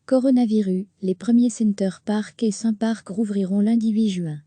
Coronavirus, les premiers Center Parcs et Symparks rouvriront lundi 8 juin.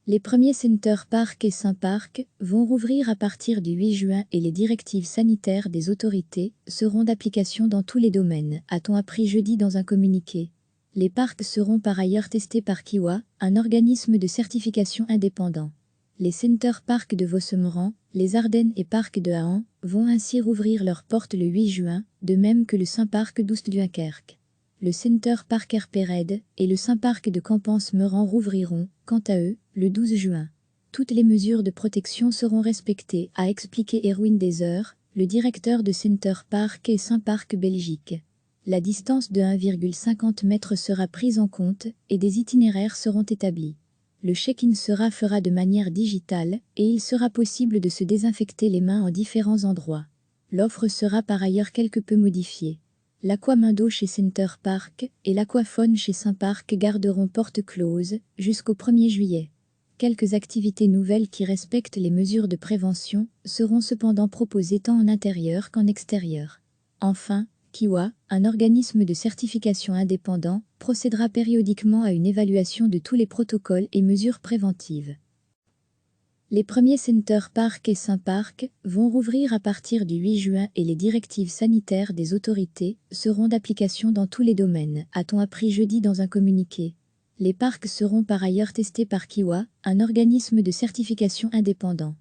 Les premiers Center Parcs et Symparks vont rouvrir à partir du 8 juin et les directives sanitaires des autorités seront d'application dans tous les domaines, a-t-on appris jeudi dans un communiqué. Les parcs seront par ailleurs testés par Kiwa, un organisme de certification indépendant. Les Center Parcs de Vossemeran, les Ardennes et Parcs de Haen vont ainsi rouvrir leurs portes le 8 juin, de même que le Sympark d'Oostduinkerque. Le Center Park Erpered et le Sympark de Campense-Meran rouvriront, quant à eux, le 12 juin. Toutes les mesures de protection seront respectées, a expliqué Erwin Deser, le directeur de Center Park et Sympark Belgique. La distance de 1,50 m sera prise en compte et des itinéraires seront établis. Le check-in fera de manière digitale et il sera possible de se désinfecter les mains en différents endroits. L'offre sera par ailleurs quelque peu modifiée. L'Aquamindo chez Center Park et l'Aquafone chez Sympark garderont porte close jusqu'au 1er juillet. Quelques activités nouvelles qui respectent les mesures de prévention seront cependant proposées tant en intérieur qu'en extérieur. Enfin, Kiwa, un organisme de certification indépendant, procédera périodiquement à une évaluation de tous les protocoles et mesures préventives. Les premiers Center Parcs et Symparks vont rouvrir à partir du 8 juin et les directives sanitaires des autorités seront d'application dans tous les domaines, a-t-on appris jeudi dans un communiqué. Les parcs seront par ailleurs testés par Kiwa, un organisme de certification indépendant.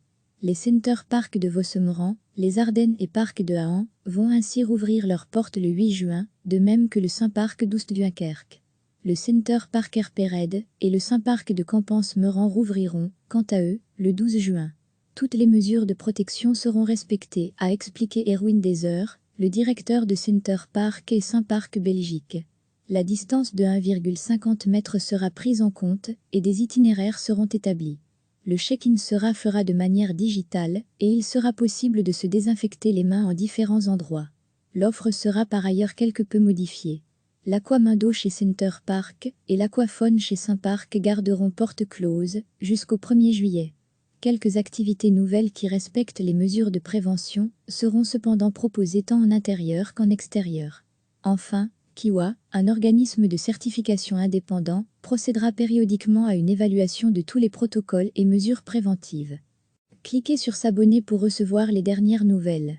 Les Center Parcs de Vossemeran, les Ardennes et Parcs de Haen vont ainsi rouvrir leurs portes le 8 juin, de même que le Sympark d'Oostduinkerque. Le Center Park Erpered et le Sympark de Campense-Meran rouvriront, quant à eux, le 12 juin. Toutes les mesures de protection seront respectées, a expliqué Erwin Deser, le directeur de Center Park et Sympark Belgique. La distance de 1,50 m sera prise en compte et des itinéraires seront établis. Le check-in fera de manière digitale et il sera possible de se désinfecter les mains en différents endroits. L'offre sera par ailleurs quelque peu modifiée. L'Aquamindo chez Center Park et l'Aquafone chez Sympark garderont porte close jusqu'au 1er juillet. Quelques activités nouvelles qui respectent les mesures de prévention seront cependant proposées tant en intérieur qu'en extérieur. Enfin, Kiwa, un organisme de certification indépendant, procédera périodiquement à une évaluation de tous les protocoles et mesures préventives. Cliquez sur s'abonner pour recevoir les dernières nouvelles.